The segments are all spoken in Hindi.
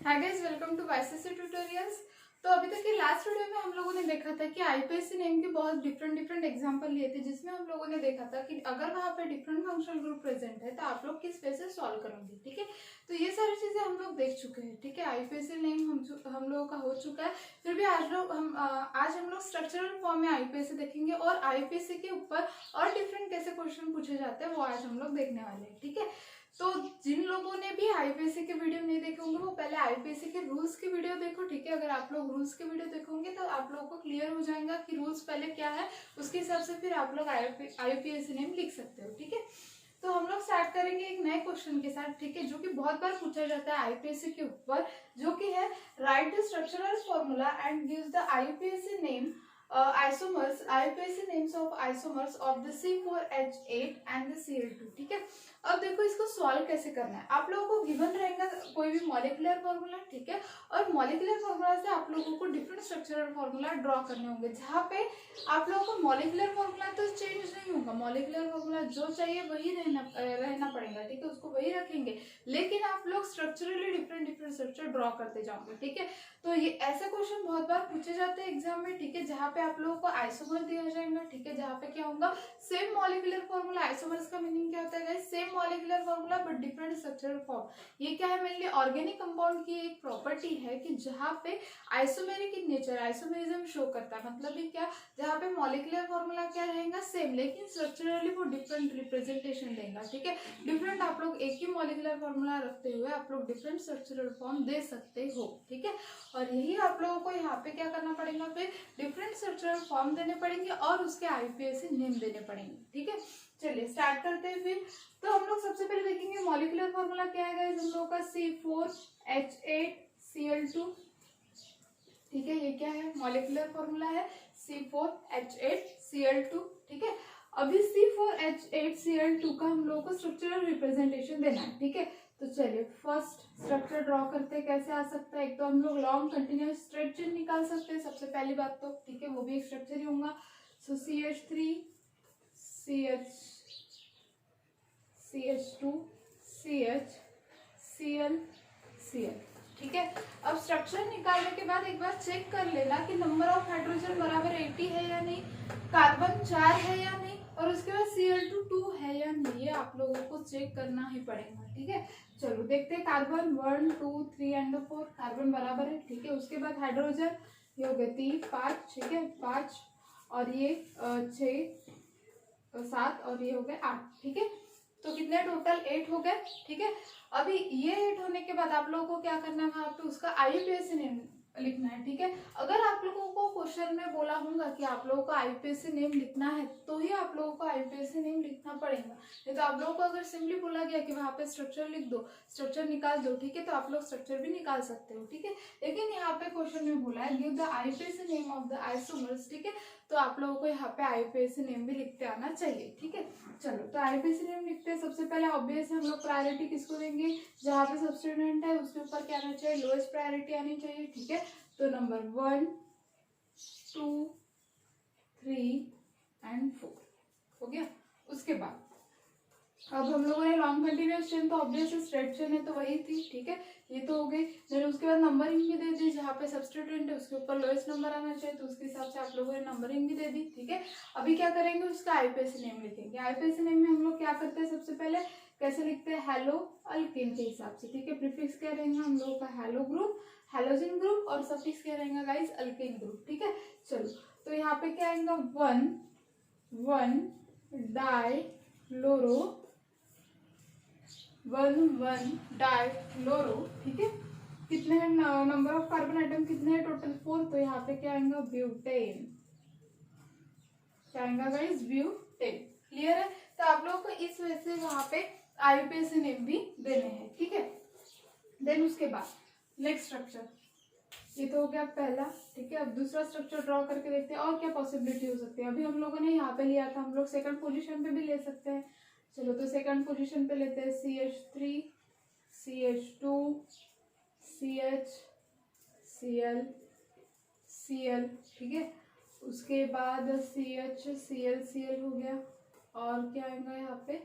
Hi guys, welcome to YCC tutorials. तो अभी तक के लास्ट वीडियो में हम लोगों ने देखा था कि आईपीएससी नेम के बहुत डिफरेंट एग्जांपल लिए थे, जिसमें हम लोगों ने देखा था कि अगर वहां पे डिफरेंट फंक्शनल ग्रुप प्रेजेंट है तो आप लोग किस वे से सॉल्व करोगे। ठीक है, तो ये सारी चीजें हम लोग देख चुके हैं। ठीक है, आईपीएससी नेम हम लोगों का हो चुका है। फिर भी आज हम लोग स्ट्रक्चरल फॉर्म में आईपीएससी देखेंगे और आईपीएससी के ऊपर और डिफरेंट कैसे क्वेश्चन पूछे जाते हैं वो आज हम लोग देखने वाले हैं। ठीक है, तो जिन लोगों ने भी आईपीएससी के वीडियो नहीं देखे होंगे वो पहले आईपीएससी के रूल्स की वीडियो देखो। ठीक है, अगर आप लोग रूल्स के वीडियो देखोगे तो आप लोगों को क्लियर हो जाएगा कि रूल्स पहले क्या है, उसके हिसाब से फिर आप लोग आईपीएससी नेम लिख सकते हो। ठीक है, तो हम लोग स्टार्ट करेंगे एक नए क्वेश्चन के साथ। ठीक है, जो कि बहुत बार पूछा जाता है आईपीएससी के ऊपर, जो कि है right the structural formula and gives the IPSC name isomers, IUPAC names of isomers of the C4H8 and the Cl2। ठीक है, अब देखो इसको सॉल्व कैसे करना है। आप लोगों को गिवन रहेगा कोई भी मॉलिक्यूलर फॉर्मूला। ठीक है, और मॉलिक्यूलर फॉर्मूला से आप लोगों को डिफरेंट स्ट्रक्चरल फॉर्मूला ड्रॉ करने होंगे, जहाँ पे आप लोगों को मॉलिक्यूलर फॉर्मूला तो चेंज नहीं होगा। मॉलिक्यूलर फॉर्मूला जो चाहिए वही रहना पड़ेगा। ठीक है, उसको वही रखेंगे, लेकिन आप लोग स्ट्रक्चरली डिफरेंट स्ट्रक्चर ड्रॉ करते जाओगे। ठीक है, तो ये ऐसे क्वेश्चन बहुत बार पूछे जाते हैं एग्जाम में। ठीक है, जहाँ पे आप लोगों को आइसोमर दिया जाएगा। ठीक है, जहाँ पे क्या होगा, सेम मॉलिक्यूलर फॉर्मूला। आइसोमर्स का मीनिंग क्या होता है, same molecular formula but different structural form. ये क्या है, मेनली ऑर्गेनिक कंपाउंड की एक प्रॉपर्टी है कि जहाँ पे isomeric in nature, isomerism show करता है। मतलब ये क्या, जहाँ पे मॉलिक्यूलर फॉर्मूला क्या रहेगा सेम, लेकिन स्ट्रक्चरली वो डिफरेंट रिप्रेजेंटेशन देगा। ठीक है, डिफरेंट आप लोग एक ही मॉलिक्यूलर फॉर्मूला रखते हुए आप लोग डिफरेंट स्ट्रक्चरल फॉर्म दे सकते हो। ठीक है, और यही आप लोगों को यहाँ पे क्या करना पड़ेगा, फिर डिफरेंट स्ट्रक्चरल फॉर्म देने पड़ेंगे और उसके आईपीएससी नेम देने पड़ेंगे। ठीक है, चलिए स्टार्ट करते हैं फिर। तो हम लोग सबसे पहले देखेंगे मॉलिक्यूलर फॉर्मूला क्या है गाइस, हम लोगों का C4H8Cl2। ठीक है, ये क्या है, मॉलिक्यूलर फॉर्मूला है C4H8Cl2। ठीक है, अभी C4H8Cl2 का हम लोगों को स्ट्रक्चरल रिप्रेजेंटेशन देना है। ठीक है, तो चलिए फर्स्ट स्ट्रक्चर ड्रॉ करते हैं। कैसे आ सकता है, एक तो हम लोग लॉन्ग कंटिन्यूअस स्ट्रेट चेन निकाल सकते हैं सबसे पहली बात तो। ठीक है, वो भी एक स्ट्रक्चर ही होगा। सो CH3 CH CH2 CH Cl Cl। ठीक है, अब स्ट्रक्चर निकालने के बाद एक बार चेक कर लेना कि नंबर ऑफ हाइड्रोजन बराबर 80 है या नहीं, कार्बन 4 है या नहीं, और उसके बाद Cl2 2 है या नहीं, ये आप लोगों को चेक करना ही पड़ेगा। ठीक है, चलो देखते हैं। कार्बन 1 2 3 एंड 4 कार्बन बराबर है। ठीक है, उसके बाद हाइड्रोजन ये हो गए 3 5। ठीक है, 5 और ये 6 7 और ये हो गए 8। ठीक है, तो कितने टोटल 8 हो गए। ठीक है, अभी ये 8 होने के बाद आप लोगों को क्या करना है, वहां पे उसका आईयूपीएसी नेम लिखना है। ठीक है, अगर आप लोगों को क्वेश्चन में बोला होगा कि आप लोगों को आईयूपीएसी नेम लिखना है तो ही आप लोगों को आईयूपीएसी नेम लिखना पड़ेगा। नहीं तो आप लोगों को अगर सिंपली बोला गया कि वहां पे स्ट्रक्चर लिख दो, स्ट्रक्चर निकाल दो, ठीक है, तो आप लोग स्ट्रक्चर भी निकाल सकते हो। ठीक है, लेकिन यहाँ पे क्वेश्चन में बोला है give the IUPAC name of the isomers. ठीक है, तो आप लोगों को यहाँ पे आईयूपीएसी नेम भी लिखते आना चाहिए। ठीक है, चलो तो आईयूपीएसी नेम लिखते हैं। सबसे पहले ऑब्वियस हम लोग प्रायोरिटी किसको देंगे, जहाँ पे सब्स्टिट्यूएंट है उसके ऊपर क्या आना चाहिए, लोएस्ट प्रायोरिटी आनी चाहिए। ठीक है, तो नंबर 1 2 3 एंड 4 हो गया। उसके बाद अब हम लोगों ने लॉन्ग कंटिन्यूअस चेन, तो ऑब्वियस स्ट्रेट चेन है तो वही थी। ठीक है, ये तो हो गई। फिर उसके बाद नंबरिंग भी दे दी, जहाँ पे सब्स्टिट्यूएंट है उसके ऊपर लोएस्ट नंबर आना चाहिए, तो उसके हिसाब से आप लोगों ने नंबरिंग भी दे दी। ठीक है, अभी क्या करेंगे, उसका आईयूपीएसी नेम लिखेंगे। आईयूपीएसी नेम में हम लोग क्या करते हैं, सबसे पहले कैसे लिखते हैं, हेलो अल्केन के हिसाब से। ठीक है, प्रीफिक्स क्या रहेगा हम लोगों का, हेलो ग्रुप, हेलोजन ग्रुप, और सफिक्स क्या रहेगा गाइस, अल्केन ग्रुप। ठीक है, चलो तो यहाँ पे क्या आएगा, 1 डाइफ्लोरो 1 डाइफ्लोरो। ठीक है, कितने हैं नंबर ऑफ कार्बन आइटम, कितने हैं टोटल 4, तो यहाँ पे क्या आएगा, ब्यूटेन। क्या आएगा गाइस, ब्यूटेन। क्लियर है, तो आप लोगों को इस वजह से वहां पे आईयूपीएसी नेम भी देने हैं। ठीक है, देन उसके बाद नेक्स्ट स्ट्रक्चर, ये तो हो गया पहला। ठीक है, अब दूसरा स्ट्रक्चर ड्रॉ करके देखते हैं और क्या पॉसिबिलिटी हो सकती है। अभी हम लोगों ने यहाँ पे लिया था, हम लोग सेकंड पोजीशन पे भी ले सकते हैं। चलो तो सेकंड पोजीशन पे लेते हैं CH3 CH2 CH Cl Cl। ठीक है, उसके बाद CH Cl Cl हो गया, और क्या आएगा यहाँ पे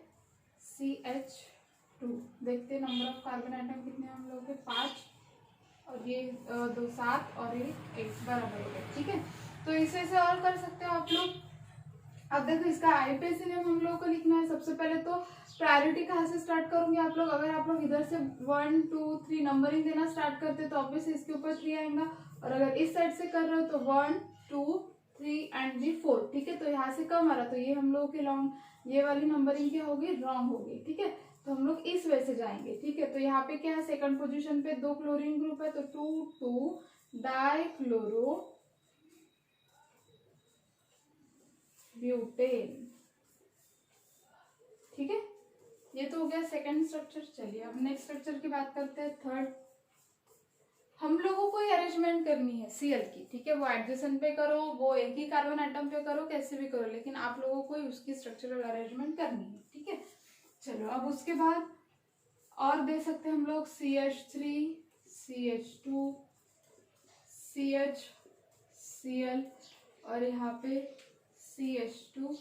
CH2। देखते हैं नंबर ऑफ कार्बन आइटम कितने हैं हम लोग के, 5 ये 2 7 और ये 1 बराबर हो गया। ठीक है, तो इसे से और कर सकते हो आप लोग। अब देखो इसका आईपीएसी नेम हम लोग को लिखना है। सबसे पहले तो प्रायोरिटी कहाँ से स्टार्ट करूंगे आप लोग, अगर आप लोग इधर से 1 2 3 नंबरिंग देना स्टार्ट करते तो ऑब्वियसली इसके ऊपर 3 आएगा, और अगर इस साइड से कर रहे हो तो 1 2 3 एंड भी 4। ठीक है, तो यहाँ से कम आ रहा तो ये हम लोग के लॉन्ग ये वाली नंबरिंग क्या होगी, रॉन्ग होगी। ठीक है, तो हम लोग इस वे से जाएंगे। ठीक है, तो यहाँ पे क्या है, सेकंड पोजीशन पे 2 क्लोरीन ग्रुप है तो 2 2 डाइक्लोरो ब्यूटेन। ठीक है, ये तो हो गया सेकंड स्ट्रक्चर। चलिए अब नेक्स्ट स्ट्रक्चर की बात करते हैं, थर्ड। हम लोगों को ये अरेंजमेंट करनी है सीएल की। ठीक है, वो एडजेसेंट पे करो, वो एक ही कार्बन एटम पे करो, कैसे भी करो, लेकिन आप लोगों को उसकी स्ट्रक्चरल अरेंजमेंट करनी है। ठीक है, चलो अब उसके बाद और दे सकते हैं हम लोग CH3 CH2 CH Cl और यहाँ पे CH2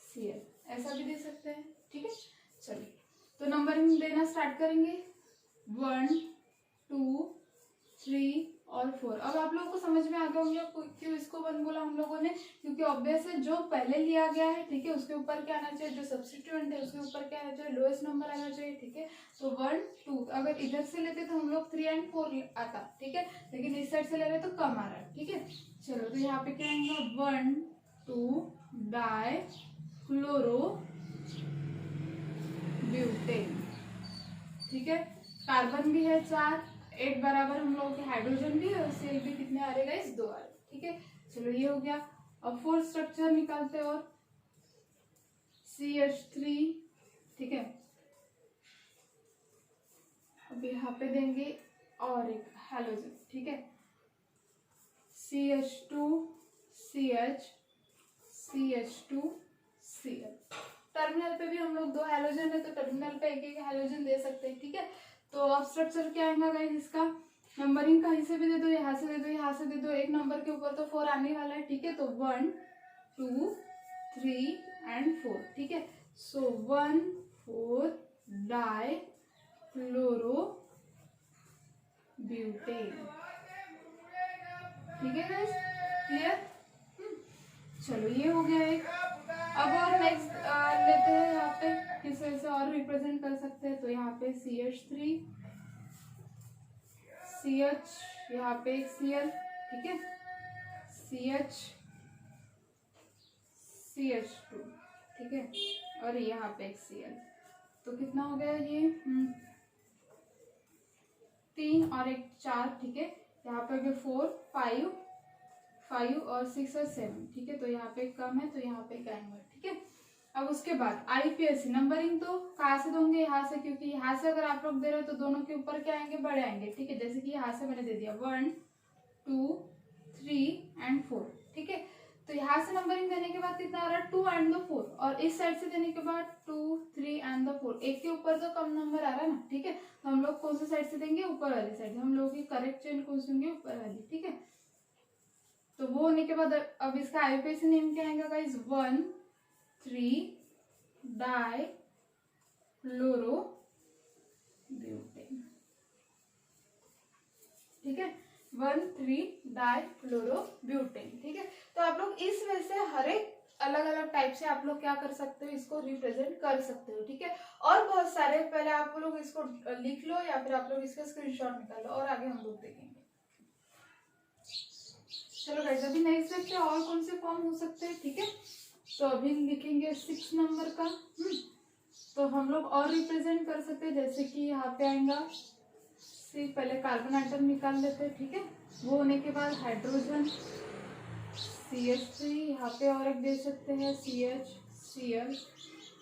Cl, ऐसा भी दे सकते हैं। ठीक है, चलिए तो नंबरिंग देना स्टार्ट करेंगे 1 2 3 और 4। अब आप लोगों को समझ में आ गया होंगे क्यों इसको 1 बोला हम लोगों ने, क्योंकि ऑब्वियस है जो पहले लिया गया है, ठीक है, उसके ऊपर क्या आना चाहिए, जो सब्स्टिट्यूएंट है उसके ऊपर क्या आना चाहिए, लोएस्ट नंबर आना चाहिए। ठीक है, तो 1 2, अगर इधर से लेते तो हम लोग 3 एंड 4 आता। ठीक है, लेकिन इस साइड से ले रहे तो कम आ रहा है। ठीक है, चलो तो यहाँ पे क्या आएगा 1 2 डाई क्लोरो ब्यूटेन। ठीक है, कार्बन भी है 4, 8 बराबर हम लोगों के हाइड्रोजन भी है, और सेल भी कितने आ रहे गाइस, 2 आ रहे। ठीक है, चलो ये हो गया। अब फोर्थ स्ट्रक्चर निकालते हैं, और CH3। ठीक है, अब यहाँ पे देंगे और एक हैलोजन। ठीक है, CH2 CH CH2 Cl। Terminal पे भी हम लोग 2 हैलोजन है तो टर्मिनल पे एक एक हैलोजन दे सकते हैं। ठीक है, तो अब स्ट्रक्चर क्या आएगा गाइस, इसका नंबरिंग कहीं से भी दे दो, यहाँ से दे दो, यहाँ से दे दो, एक नंबर के ऊपर तो 4 आने वाला है। ठीक है, तो 1 2 3 एंड 4। ठीक है, सो 1 4 डाई क्लोरो ब्यूटेन। ठीक है गाइस, क्लियर। चलो ये हो गया एक। अब और नेक्स्ट लेते हैं, यहाँ पे किस वजह से और रिप्रेजेंट कर सकते हैं, तो यहाँ पे CH3 CH, यहाँ पे एक Cl। ठीक है, CH CH2। ठीक है, और यहाँ पे एक Cl, तो कितना हो गया ये 3 और एक 4। ठीक है, यहाँ पे 4 5 5 और 6 और 7। ठीक है, तो यहाँ पे कम है तो यहाँ पे आएंगे। ठीक है, अब उसके बाद आईपीएससी नंबरिंग तो कहाँ से दोगे, यहाँ से, क्योंकि यहाँ से अगर आप लोग दे रहे हो तो दोनों के ऊपर क्या आएंगे, बड़े आएंगे। ठीक है, जैसे कि यहाँ से मैंने दे दिया 1 2 3 एंड 4। ठीक है, तो यहाँ से नंबरिंग देने के बाद कितना आ रहा है 2 एंड 4, और इस साइड से देने के बाद 2 3 एंड 4, एक के ऊपर तो कम नंबर आ रहा है ना। ठीक है, तो हम लोग कौन सी साइड से देंगे, ऊपर वाली साइड। हम लोग की करेक्ट चेन कौन सी होंगी, ऊपर वाली। ठीक है, तो वो होने के बाद अब इसका आईपीएससी नेम क्या आएगा गाइस, 1 3 डाई क्लोरो ब्यूटेन। ठीक है, 1 3 डाई क्लोरो ब्यूटेन। ठीक है, तो आप लोग इस वजह से हर एक अलग अलग टाइप से आप लोग क्या कर सकते हो, इसको रिप्रेजेंट कर सकते हो। ठीक है, और बहुत सारे, पहले आप लोग इसको लिख लो या फिर आप लोग इसका स्क्रीनशॉट निकाल लो, और आगे हम लोग देखेंगे। चलो गाइस, अभी नेक्स्ट देखते हैं और कौन से फॉर्म हो सकते हैं। ठीक है, तो अभी लिखेंगे 6 नंबर का। तो हम लोग और रिप्रेजेंट कर सकते हैं, जैसे कि यहाँ पे आएगा सी, पहले कार्बन आइटम निकाल लेते हैं। ठीक है, वो होने के बाद हाइड्रोजन CH3, यहाँ पे और एक दे सकते हैं CH Cl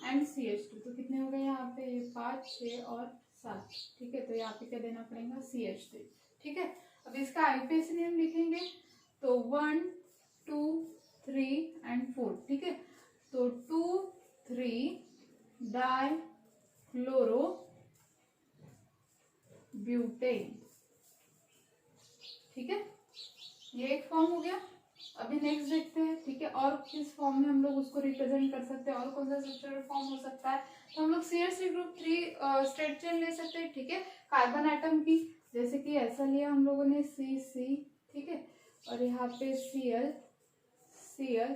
एंड CH2। तो कितने हो गए यहाँ पे, 5 6 और 7। ठीक है, तो यहाँ पे क्या देना पड़ेगा, CH3। ठीक है, अब इसका आईपीएससी नेम लिखेंगे तो 1 2 3 एंड 4। ठीक है, तो 2 3 डाई क्लोरो ब्यूटेन। ठीक है, ये एक फॉर्म हो गया। अभी नेक्स्ट देखते हैं। ठीक है, और किस फॉर्म में हम लोग उसको रिप्रेजेंट कर सकते हैं, और कौन सा स्ट्रक्चरल फॉर्म हो सकता है, तो हम लोग CH3 ग्रुप 3 स्ट्रेट चेन ले सकते हैं। ठीक है, कार्बन एटम की जैसे कि ऐसा लिया हम लोगों ने CC, ठीक है, और यहाँ पे Cl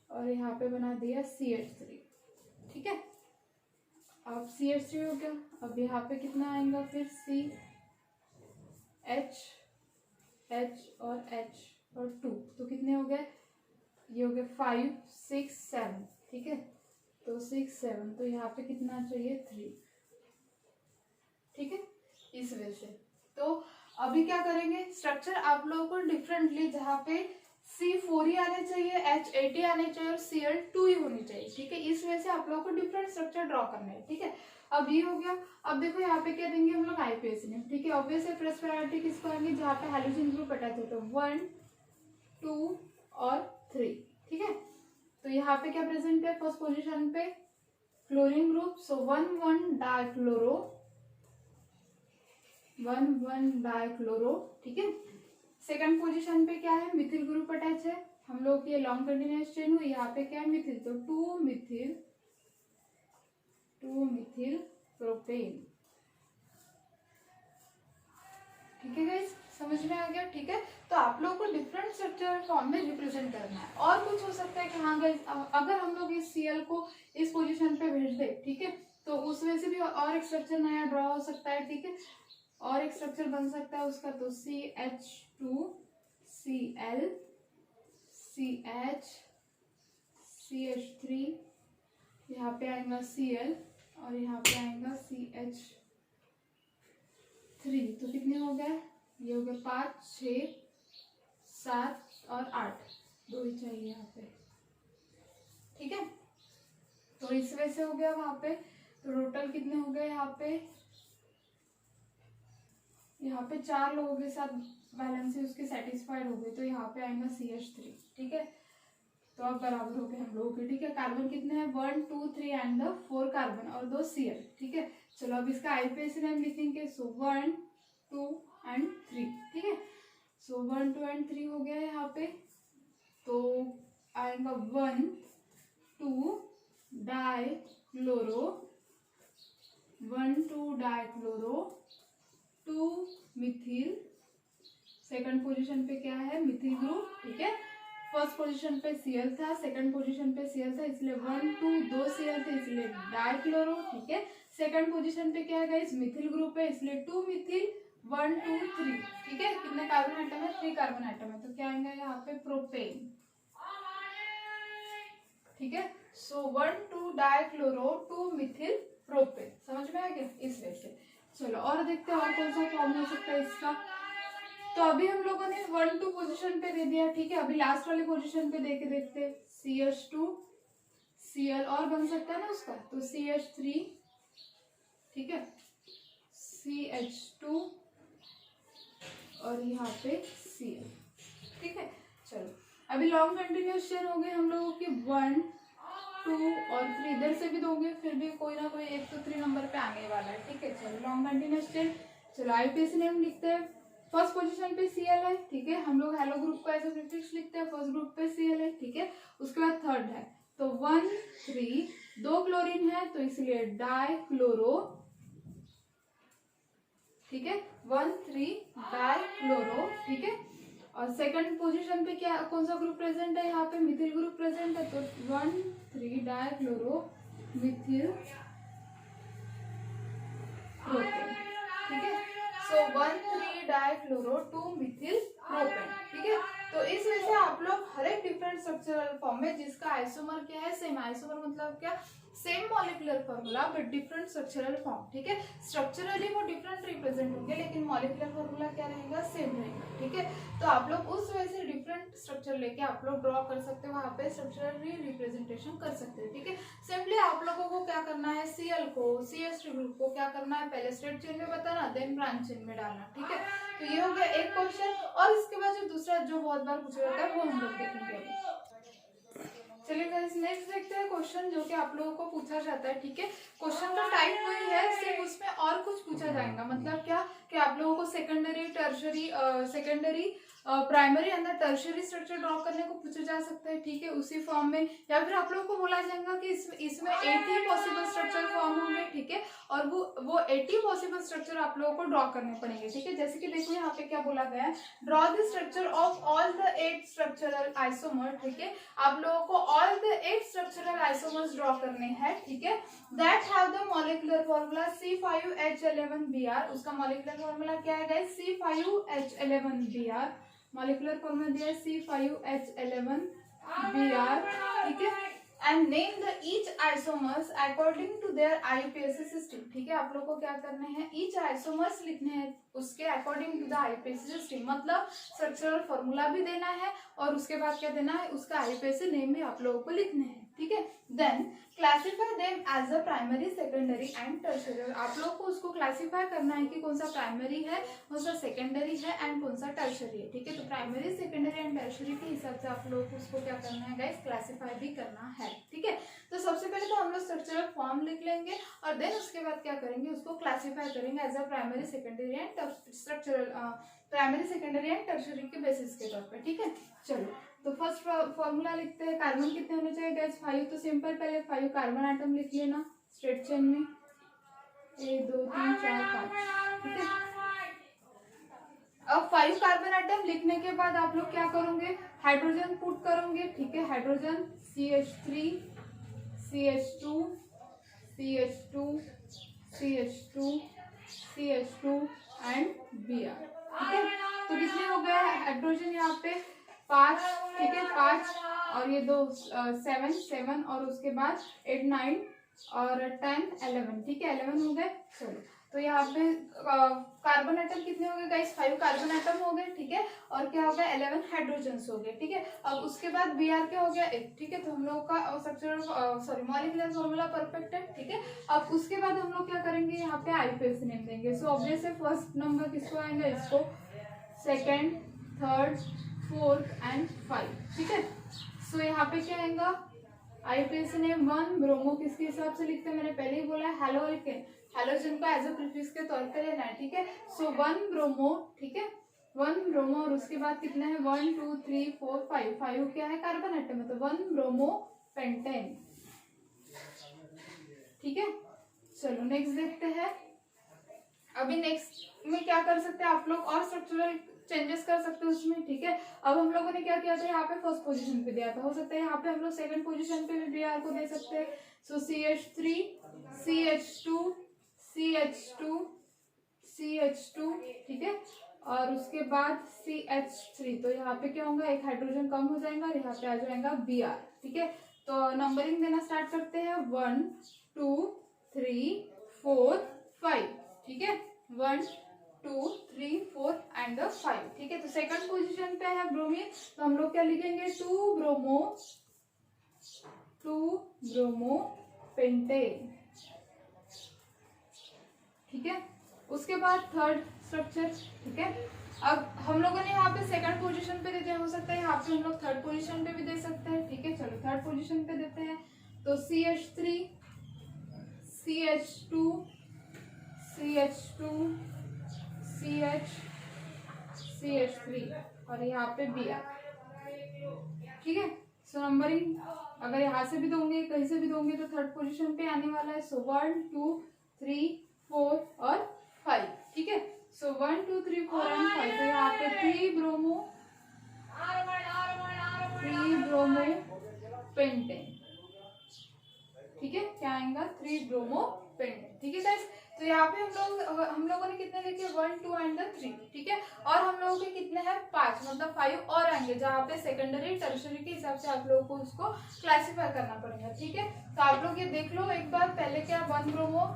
और यहाँ पे बना दिया CH3, ठीक है। अब CH3 हो गया, अब यहाँ पे कितना आएगा फिर H और H और 2, तो कितने हो गए, ये हो गए 5 6 7, ठीक है, तो 6 7, तो यहाँ पे कितना चाहिए 3, ठीक है, इस वजह से। तो अभी क्या करेंगे, स्ट्रक्चर आप लोगों को डिफरेंटली, जहाँ पे C4 ही आने चाहिए, H8 ही आने चाहिए और Cl2 ही होनी चाहिए, ठीक है, इस वजह से आप लोगों को डिफरेंट स्ट्रक्चर ड्रॉ करना है, ठीक है। अब ये हो गया। अब देखो यहाँ पे क्या देंगे हम लोग, आईपीएसी नेम, ठीक है। ऑब्वियस है फर्स्ट प्रायोरिटी किसको आएंगे, जहाँ पे हैलोजन ग्रुप अटैच होता है, 1 2 और 3, ठीक है। तो यहाँ पे क्या प्रेजेंट है, फर्स्ट पोजिशन पे क्लोरीन ग्रुप, सो 1 डाइक्लोरो, ठीक है। सेकंड पोजीशन पे क्या है, मिथिल ग्रुप अटैच है, हम लोग ये लॉन्ग कंटिन्यूअस चेन हुई, यहाँ पे क्या है मिथिल, तो 2 मिथिल प्रोपेन, ठीक है गाइस, समझ में आ गया, ठीक है। तो आप लोगों को डिफरेंट स्ट्रक्चरल फॉर्म में रिप्रेजेंट करना है। और कुछ हो सकता है कि हाँ गाइस, अगर हम लोग इस Cl को इस पोजीशन पे भेज दे, ठीक है, तो उस वजह से भी और एक स्ट्रक्चर नया ड्रॉ हो सकता है, ठीक है, और एक स्ट्रक्चर बन सकता है उसका, तो CH2 Cl CH CH3, यहाँ पे आएगा Cl और यहाँ पे आएगा CH3, तो कितने हो गए, ये हो गए 5 6 7 और 8, 2 ही चाहिए यहाँ पे, ठीक है। तो इस वजह से हो गया वहां पे, तो टोटल कितने हो गए यहाँ पे 4 लोगों के साथ बैलेंस उसके सेटिस्फाइड हो गए, तो यहाँ पे आएगा CH3, ठीक है। तो अब बराबर हो गए हम लोगों के, ठीक है। कार्बन कितने हैं, 1 2 3 एंड 4 कार्बन और 2 Cl, ठीक है। चलो अब इसका आईपीएसी नेम लिखेंगे, सो 1 2 एंड 3, ठीक है। सो 1 2 एंड 3 हो गया यहाँ पे, तो आएगा 1 2 डाइक्लोरो 2 मिथिल, सेकंड पोजीशन पे क्या है मिथिल ग्रुप, ठीक है। फर्स्ट पोजीशन पे Cl था, सेकंड पोजीशन पे Cl था, इसलिए 1 2 2 Cl थे, इसलिए डाइक्लोरो, ठीक है। सेकंड पोजीशन पे क्या है गाइस, मिथिल ग्रुप है, इसलिए 2 मिथिल 1 2 3, ठीक है। कितने कार्बन आइटम है, 3 कार्बन आइटम है, तो क्या आएगा यहाँ पे प्रोपेन, ठीक है। सो 1 2 डाइक्लोरो 2 मिथिल प्रोपेन, समझ में आ गया इस वजह से। चलो और देखते हैं और कौन सा फॉर्म हो सकता है इसका। तो अभी हम लोगों ने 1 2 पोजीशन पे दे दिया, ठीक है। अभी लास्ट वाले पोजीशन पे देके देखते हैं, CH2 Cl और बन सकता है ना उसका, तो CH3, ठीक है, CH2 और यहाँ पे Cl, ठीक है। चलो अभी लॉन्ग कंटिन्यूअस चेन हो गए हम लोगों की 1 2 और 3, इधर से भी दोगे फिर भी कोई ना कोई एक तो 3 नंबर पे आने वाला है, ठीक है। चलो लॉन्ग कंटिन्यूअस चेन, चलो आईपीएसी नेम लिखते हैं। फर्स्ट पोजीशन पे Cl है, ठीक है, हम लोग हेलो ग्रुप को ऐसे प्रीफिक्स लिखते हैं, फर्स्ट ग्रुप पे Cl है, ठीक है। उसके बाद थर्ड है, तो 1 3 2 क्लोरीन है, तो इसलिए डाइक्लोरो, ठीक है, 1 3 डाइक्लोरो, ठीक है। और सेकंड पोजीशन पे क्या कौन सा ग्रुप प्रेजेंट है, यहाँ पे मिथिल ग्रुप प्रेजेंट है, तो 1 3 डाइक्लोरो मिथिल प्रोपेन, ठीक है। सो 1 3 डाइक्लोरो 2 मिथिल प्रोपेन, ठीक है। तो इस वजह से आप लोग हर एक डिफरेंट स्ट्रक्चरल फॉर्म में जिसका आइसोमर क्या है, सेम आइसोमर मतलब क्या, same molecular formula but different structural form, ठीक है। स्ट्रक्चरली वो डिफरेंट रिप्रेजेंट होंगे लेकिन मॉलिक्यूलर फॉर्मूला क्या रहेगा, सेम रहेगा, ठीक है। तो आप लोग उस वजह से डिफरेंट स्ट्रक्चर लेके आप लोग ड्रॉ कर सकते हो, वहां पे स्ट्रक्चरली रिप्रेजेंटेशन कर सकते हो, ठीक है। सिंपली आप लोगों को क्या करना है, Cl को CH3 ग्रुप को क्या करना है, पहले स्ट्रेट चेन में बताना, देन ब्रांच चेन में डालना, ठीक है। तो ये हो गया एक क्वेश्चन, और इसके बाद जो दूसरा जो बहुत बार पूछा जाता है वो हम लोग देखेंगे अभी। चलिए गाइस नेक्स्ट देखते हैं क्वेश्चन जो कि आप लोगों को पूछा जाता है, ठीक है। क्वेश्चन का टाइप वही है, सिर्फ उसमें और कुछ पूछा जाएगा, मतलब क्या कि आप लोगों को सेकेंडरी टर्शरी प्राइमरी अंदर टर्शियरी स्ट्रक्चर ड्रॉ करने को पूछा जा सकता है, ठीक है, उसी फॉर्म में, या फिर आप लोगों को बोला जाएगा कि इसमें 80 पॉसिबल स्ट्रक्चर फॉर्म होंगे, ठीक है, और वो 80 पॉसिबल स्ट्रक्चर आप लोगों को ड्रॉ करने पड़ेंगे, ठीक है। जैसे कि देखो यहाँ पे क्या बोला गया है, draw the structure of all the 8 structural isomer, ठीक है, आप लोगों को all the 8 structural isomers draw करने हैं, ठीक है, that have the molecular formula C5H11Br। उसका मॉलिक्यूलर फॉर्मूला क्या है गाइस, C5H11Br, मॉलिक्यूलर फॉर्मूला दिया है C5H11Br, ठीक है, and name the each isomers according to their IUPAC system, ठीक है, आप लोग को क्या करने हैं, ईच आइसोमर्स लिखने हैं उसके according to the IUPAC system, मतलब स्ट्रक्चरल फॉर्मूला भी देना है और उसके बाद क्या देना है, उसका आईयूपीएसी नेम भी आप लोगों को लिखने हैं, ठीक है। Then classify them as a primary, secondary and tertiary, आप लोग को उसको क्लासिफाई करना है कि कौन सा प्राइमरी है, कौन सा सेकेंडरी है एंड कौन सा टर्शियरी है, ठीक है। तो प्राइमरी, सेकेंडरी एंड टर्शियरी के हिसाब से आप लोग को उसको क्या करना है गाइस, क्लासिफाई भी करना है, ठीक है। तो सबसे पहले तो हम लोग स्ट्रक्चरल फॉर्म लिख लेंगे और देन उसके बाद क्या करेंगे, उसको क्लासिफाई करेंगे as a primary, secondary and structural, primary, secondary and tertiary के बेसिस के तौर पे, ठीक है। चलो तो फर्स्ट फॉर्मूला लिखते हैं, कार्बन कितने होने चाहिए गाइस, 5, तो सिंपल, पहले 5 कार्बन आइटम लिख लेना स्ट्रेट चेन में, 1 2 3 4 5, ठीक है। अब 5 कार्बन आइटम लिखने के बाद आप लोग क्या करोगे, हाइड्रोजन पुट करोगे, ठीक है, hydrogen CH3 CH2 CH2 CH2 CH2 and Br, ठीक है। तो कितने हो गए हाइड्रोजन यहाँ पे 5, ठीक है, 5 और ये 2 7 और उसके बाद 8 9 और 10 11, ठीक है, 11 हो गए। चलो तो यहाँ पे कार्बन आइटम कितने हो गए गाइस, 5 कार्बन आइटम हो गए, ठीक है, और क्या हो गया 11 हाइड्रोजन हो गए, ठीक है। अब उसके बाद Br क्या हो गया 1, ठीक है, तो हम लोग का स्ट्रक्चरल मॉलिक्यूलर फॉर्मूला परफेक्ट है, ठीक है। अब उसके बाद हम लोग क्या करेंगे, यहाँ पे आईयूपीएसी नेम देंगे। सो ऑब्वियस है फर्स्ट नंबर किसको आएंगे, इसको, सेकेंड, थर्ड, 4 एंड 5, ठीक है। सो यहाँ पे क्या आएगा, आईयूपीएसी नेम 1 ब्रोमो, किसके हिसाब से लिखते हैं, मैंने पहले ही बोला है, हैलोजन, हैलोजन को एज अ प्रीफिक्स के तौर पे लेना है, ठीक है। सो 1 ब्रोमो, ठीक है, 1 ब्रोमो, और उसके बाद कितना है 1 2 3 4 5, 5 क्या है कार्बन आइटम है, तो 1 ब्रोमो पेंटेन, ठीक है। चलो नेक्स्ट देखते हैं। अभी नेक्स्ट में क्या कर सकते हैं आप लोग, और स्ट्रक्चरल चेंजेस कर सकते हैं उसमें, ठीक है। अब हम लोगों ने क्या किया था, यहाँ पे फर्स्ट पोजीशन पे दिया था, हो सकता है यहाँ पे हम लोग सेकंड पोजीशन पे भी Br को दे सकते हैं। सो CH3 CH2 CH2 CH2, ठीक है, और उसके बाद CH3, तो यहाँ पे क्या होगा, एक हाइड्रोजन कम हो जाएगा और यहाँ पे आ जाएगा Br, ठीक है। तो नंबरिंग देना स्टार्ट करते हैं, 1 2 3 4 5, ठीक है, 1 2 3 4 एंड 5, ठीक है। तो सेकंड पोजीशन पे है ब्रोमीन, तो हम लोग क्या लिखेंगे, 2 ब्रोमो पेंटेन, ठीक है। उसके बाद थर्ड स्ट्रक्चर, ठीक है। अब हम लोगों ने यहाँ पे सेकंड पोजीशन पे देते हैं, हो सकता है यहाँ पे हम लोग थर्ड पोजीशन पे भी दे सकते हैं, ठीक है। चलो थर्ड पोजीशन पे देते हैं, तो CH3 CH2 CH2 CH3 और यहाँ पे Br, ठीक है। सो नंबरिंग अगर यहाँ से भी दोगे कहीं से भी दोगे तो थर्ड पोजीशन पे आने वाला है। सो 1 2 3 4 और 5, ठीक है। सो 1 2 3 4 एंड 5, तो यहाँ पे 3 ब्रोमो पेंटेन, ठीक है, क्या आएगा 3 ब्रोमो पेंटेन, ठीक है गाइस। तो यहाँ पे हम लोगों ने कितने लिखे 1 2 एंड 3, ठीक है, और हम लोगों के कितने हैं 5, मतलब 5 और आएंगे, जहाँ पे सेकेंडरी टर्शियरी के हिसाब से आप लोगों को उसको क्लासीफाई करना पड़ेगा, ठीक है। तो आप लोग ये देख लो एक बार, पहले क्या 1 ब्रोमो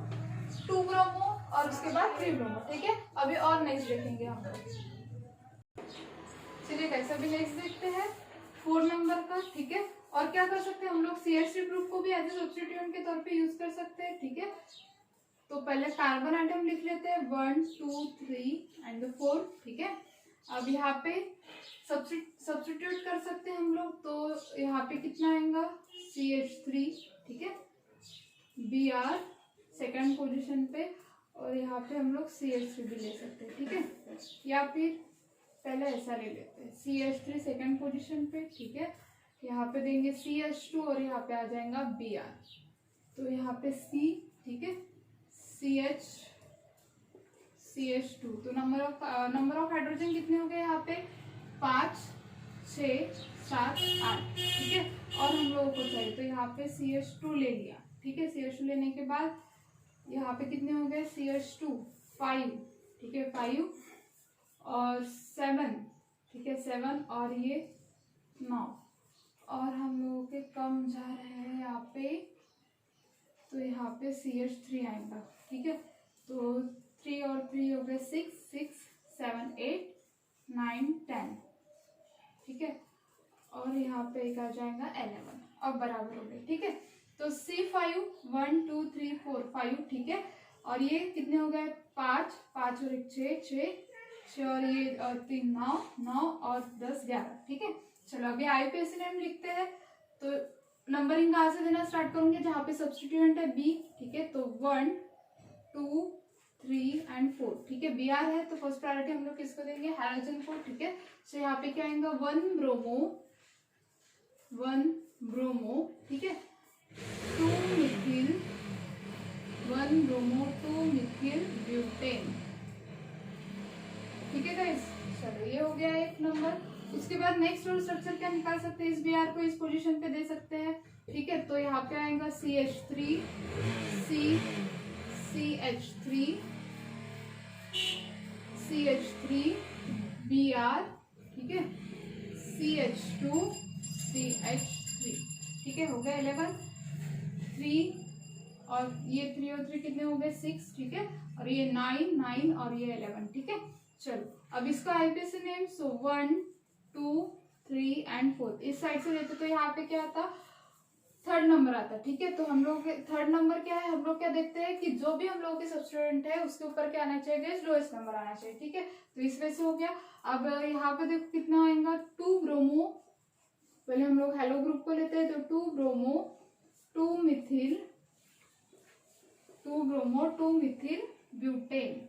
2 ब्रोमो और उसके बाद 3 ब्रोमो, ठीक है। अभी और नेक्स्ट देखेंगे हम लोग, चलिए कैसा भी नेक्स्ट देखते हैं 4 नंबर का, ठीक है। और क्या कर सकते हैं हम लोग, CH3 ग्रुप को भी एज ए सब्स्टिट्यूएंट के तौर पे यूज कर सकते हैं, ठीक है। तो पहले कार्बन आइटम लिख लेते हैं 1 2 3 एंड 4, ठीक है। अब यहाँ पे सब्स्टिट्यूट कर सकते हैं हम लोग, तो यहाँ पे कितना आएगा CH3, ठीक है, Br सेकंड पोजीशन पे, और यहाँ पे हम लोग CH3 भी ले सकते हैं, ठीक है। या फिर पहले ऐसा ले लेते हैं, CH3 सेकेंड पोजीशन पे, ठीक है। यहाँ पे देंगे CH2 और यहाँ पे आ जाएगा Br, तो यहाँ पे C, ठीक है, CH2, तो नंबर ऑफ हाइड्रोजन कितने हो गए यहाँ पे 5 6 7 8, ठीक है। और हम लोगों को चाहिए तो यहाँ पे CH2 ले लिया, ठीक है। CH2 लेने के बाद यहाँ पे कितने हो गए CH2 5, ठीक है, 5 और 7, ठीक है, 7 और ये 9, और हम लोगों के कम जा रहे हैं यहाँ पे, तो यहाँ पे CH3 आएगा, ठीक है। तो 3 और 3 हो गए 6 6 7 8 9 10, ठीक है। और यहाँ पे एक आ जाएगा 11, अब बराबर हो गए, ठीक है। तो C5 1 2 3 4 5, ठीक है। और ये कितने हो गए 5 5 और 1 6 और ये 3 9 9 और 10 11, ठीक है। चलो अभी IUPAC नेम लिखते हैं, तो नंबरिंग कहाँ से देना स्टार्ट करूंगे, जहाँ पे सब्सटीट्यूएंट है B, ठीक है। तो 1 2 3 एंड 4, ठीक है। Br है तो फर्स्ट प्रायोरिटी हम लोग किसको देंगे, हाइड्रोजन को, ठीक है। सो यहाँ पे क्या आएगा 1 ब्रोमो, ठीक है, 2 मिथिल 1 ब्रोमो 2 मिथिल ब्यूटेन, ठीक है गाइस। चलो ये हो गया एक नंबर। उसके बाद नेक्स्ट और स्ट्रक्चर क्या निकाल सकते हैं, इस Br को इस पोजीशन पे दे सकते हैं, ठीक है। तो यहाँ पे आएगा CH3 CH3 Br, ठीक है, CH2 CH3, ठीक है, हो गया 11 3 और ये 3 और 3 कितने हो गए 6, ठीक है। और ये 9 9 और ये 11, ठीक है। चलो अब इसका IUPAC नेम, सो 1 2 3 एंड 4 इस साइड से लेते तो यहाँ पे क्या आता, थर्ड नंबर आता, ठीक है। तो हम लोग थर्ड नंबर क्या है, हम लोग क्या देखते हैं कि जो भी हम लोगों के सब्सटीट्यूएंट है उसके ऊपर क्या आना चाहिए, लोएस्ट नंबर आना चाहिए, ठीक है। तो इस वजह से हो गया। अब यहाँ पे देखो कितना आएगा 2 ब्रोमो, पहले हम लोग हेलो ग्रुप को लेते हैं, तो 2 bromo 2 Mithil butane,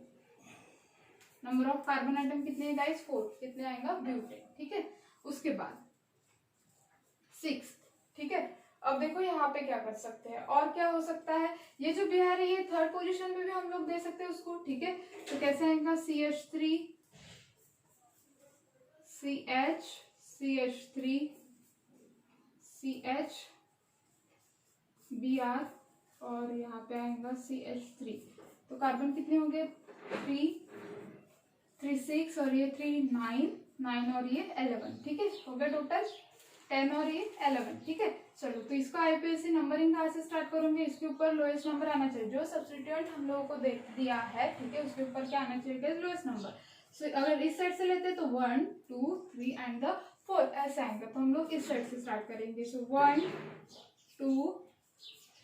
number of carbon atom कितने हैं गाइस 4, कितने आएगा ब्यूटेन, ठीक है। उसके बाद 6, ठीक है। अब देखो यहाँ पे क्या कर सकते हैं, और क्या हो सकता है, ये जो Br है ये थर्ड पोजीशन पे भी हम लोग दे सकते हैं उसको, ठीक है। तो कैसे आएगा CH3 CH Br और यहाँ पे आएगा CH3, तो कार्बन कितने हो गए 3 6 और ये 3 9 9 और ये 11, ठीक है, हो गया टोटल 10 और ये 11, ठीक है। चलो तो इसको IUPAC नंबरिंग कहाँ से स्टार्ट करूंगे, इसके ऊपर लोएस्ट नंबर आना चाहिए, जो सब्सटीट्यूएंट हम लोगों को दिया है, ठीक है, उसके ऊपर क्या आना चाहिए, लोएस्ट नंबर। सो अगर इस साइड से लेते हैं तो 1 2 3 एंड द 4 ऐसे आएंगे, तो हम लोग इस साइड से स्टार्ट करेंगे। सो 1 2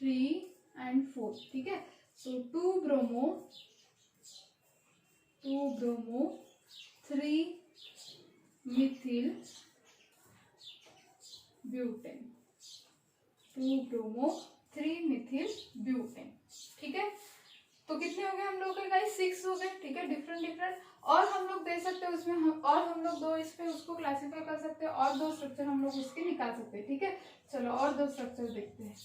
3 एंड 4, ठीक है। सो 2 bromo 3 Mithil butane, 2 bromo 3 Mithil butane, ठीक है। तो कितने हो गए हम लोग के गाइस 6 हो गए, ठीक है, डिफरेंट और हम लोग दे सकते हैं उसमें और हम लोग 2 इस पे उसको क्लासिफाई कर सकते हैं, और 2 स्ट्रक्चर हम लोग उसके निकाल सकते हैं, ठीक है। चलो और 2 स्ट्रक्चर देखते हैं,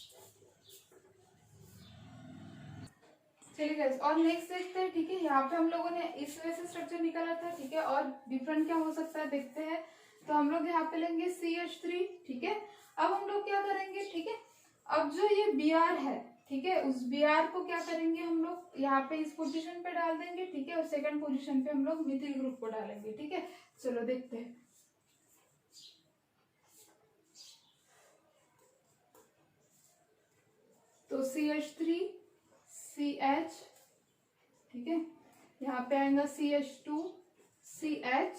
चलिए गाइस और नेक्स्ट देखते हैं, ठीक है। यहाँ पे हम लोगों ने इस वजह से स्ट्रक्चर निकाला था, ठीक है, और डिफरेंट क्या हो सकता है देखते हैं। तो हम लोग यहाँ पे लेंगे CH3, ठीक है। अब हम लोग क्या करेंगे, ठीक है, अब जो ये Br है, ठीक है, उस Br को क्या करेंगे हम लोग यहाँ पे इस पोजीशन पे डाल देंगे, ठीक है, और सेकंड पोजीशन पे हम लोग मिथिल ग्रुप को डालेंगे, ठीक है। चलो देखते हैं, तो CH3 CH, ठीक है, यहाँ पे आएगा CH2 CH,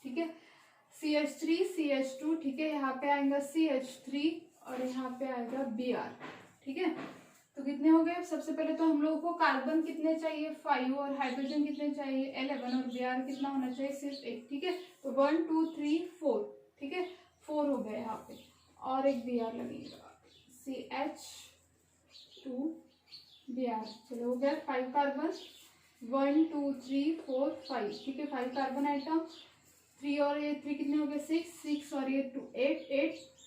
ठीक है, CH3 CH2, ठीक है, यहाँ पे आएगा CH3 और यहाँ पे आएगा Br, ठीक है। तो कितने हो गए, सबसे पहले तो हम लोगों को कार्बन कितने चाहिए 5 और हाइड्रोजन कितने चाहिए 11 और Br कितना होना चाहिए सिर्फ 1, ठीक है। तो 1 2 3 4, ठीक है, 4 हो गए यहाँ पे, और एक Br लगेगा CH2 Br, चलो हो गया 5 कार्बन 1 2 3 4 5, ठीक है, 5 कार्बन आइटम। 3 और ये 3 कितने हो गए 6 और ये 2 8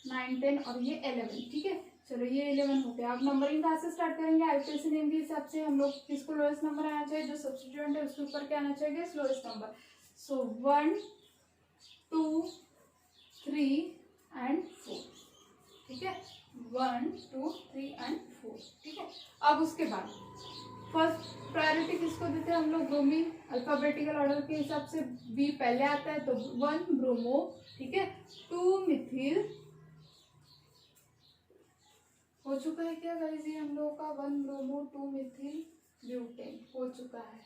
9 10 और ये 11। ठीक है, चलो ये 11 हो गया। अब नंबरिंग कहाँ से स्टार्ट करेंगे, आईपीएससी नेम के हिसाब से हम लोग किसको लोएस्ट नंबर आना चाहिए, जो सब्स्टिट्यूएंट है उसके ऊपर क्या आना चाहिए, स्लोएस्ट नंबर। So 1 2 3 and 4। ठीक है, 1 2 3 एंड 4। ठीक है, अब उसके बाद फर्स्ट प्रायोरिटी किसको देते हैं हम लोग, ब्रोमीन। अल्फाबेटिकल ऑर्डर के हिसाब से बी पहले आता है, तो 1 ब्रोमो। ठीक है, 2 मिथिल हो चुका है क्या गाइस, ये हम लोगों का 1 ब्रोमो 2 मिथिल ब्यूटेन हो चुका है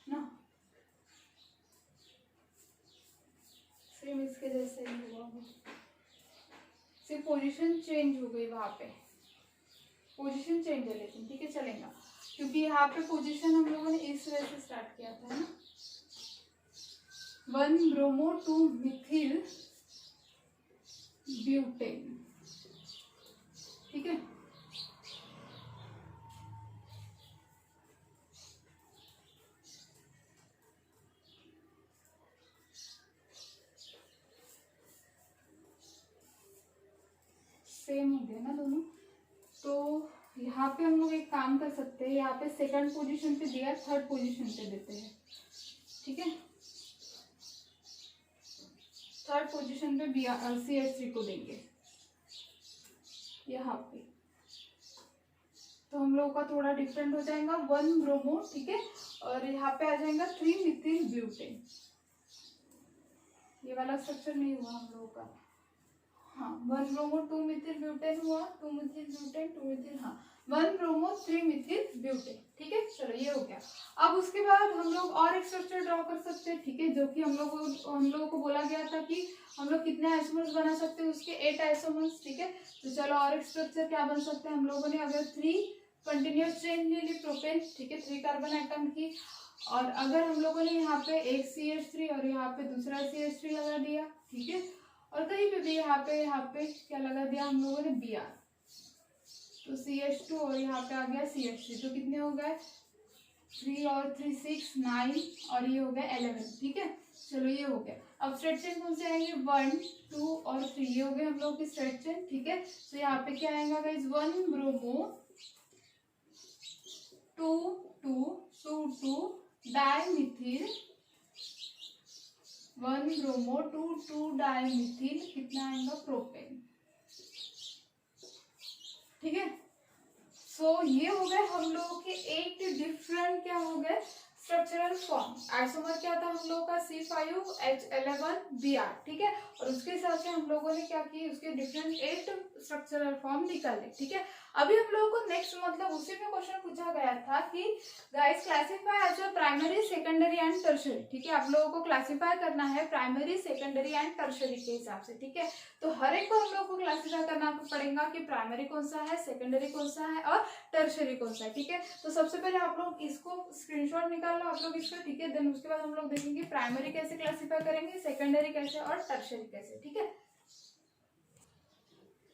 ना, सेम इसके जैसे ही हुआ वो, सिर्फ पोजीशन चेंज हो गई, वहां पे पोजीशन चेंज है लेकिन ठीक है चलेगा, क्योंकि यहाँ पे पोजीशन हम लोगों ने इस वजह से स्टार्ट किया था ना, 1 ब्रोमो 2 मिथिल ब्यूटेन। ठीक है, सेम हो गया ना दोनों। तो यहाँ पे हम लोग एक काम कर सकते हैं, यहाँ पे सेकंड पोजीशन पे दिया, थर्ड पोजीशन पे देते हैं। ठीक है, थर्ड पोजीशन पे CH3 को देंगे यहाँ पे, तो हम लोगों का थोड़ा डिफरेंट हो जाएगा, 1 ब्रोमो। ठीक है, और यहाँ पे आ जाएगा 3 मिथिल ब्यूटेन। ये वाला स्ट्रक्चर नहीं हुआ हम लोगों का, हाँ 1 ब्रोमो 2 मिथिल ब्यूटेन हुआ, 2 मिथिल ब्यूटेन 2 मिथिल, हाँ 1 ब्रोमो 3 मिथिल ब्यूटेन। ठीक है, चलो ये हो गया। अब उसके बाद हम लोग और एक स्ट्रक्चर ड्रॉ कर सकते हैं। ठीक है, जो कि हम लोगों को बोला गया था कि हम लोग कितने आइसोमर्स बना सकते हैं, उसके 8 आइसोमर्स। ठीक है, तो चलो और एक स्ट्रक्चर क्या बन सकते हैं हम लोगों ने, अगर 3 कंटिन्यूस चेन ले ली प्रोपेन। ठीक है, 3 कार्बन एटम की, और अगर हम लोगों ने यहाँ पे एक CH3 और यहाँ पे दूसरा CH3 लगा दिया। ठीक है, और कहीं पे भी यहाँ पे क्या लगा दिया हम लोगों ने, Br, तो CH2 और यहाँ पे आ गया CH3, तो कितने हो गए 3 और 3 6 9 और ये हो गया 11। ठीक है, चलो ये हो गया। अब स्ट्रेट चेन कौन से आएंगे, 1 2 और 3, ये हो गए हम लोग की स्ट्रेट चेन। ठीक है, तो यहाँ पे क्या आएगा गाइस, 1 ब्रोमो 2 2 2 2 डाइमिथिल, 1 ब्रोमो 2 2 डाइमिथिल, कितना आएगा प्रोपेन। ठीक है, सो ये हो गए हम लोगों के 8 डिफरेंट क्या हो गए स्ट्रक्चरल फॉर्म। आइसोमर क्या था हम लोगों का, C5H11Br। ठीक है, और उसके हिसाब से हम लोगों ने क्या किया, उसके डिफरेंट 8 स्ट्रक्चरल फॉर्म निकाले। ठीक है, अभी हम लोगों को नेक्स्ट मतलब उसी में क्वेश्चन पूछा गया था कि guys classify as a primary secondary and tertiary. ठीक है, आप लोगों को क्लासिफाई करना है प्राइमरी सेकेंडरी एंड टर्शरी के हिसाब से। ठीक है, तो हर एक को हम लोग को क्लासिफाई करना पड़ेगा कि प्राइमरी कौन सा है, सेकेंडरी कौन सा है और टर्शरी कौन सा है। ठीक है, तो सबसे पहले आप लोग इसको स्क्रीनशॉट निकाल लो आप लोग इसका। ठीक है, देन उसके बाद हम लोग देखेंगे प्राइमरी कैसे क्लासिफाई करेंगे, सेकेंडरी कैसे और टर्शरी कैसे। ठीक है,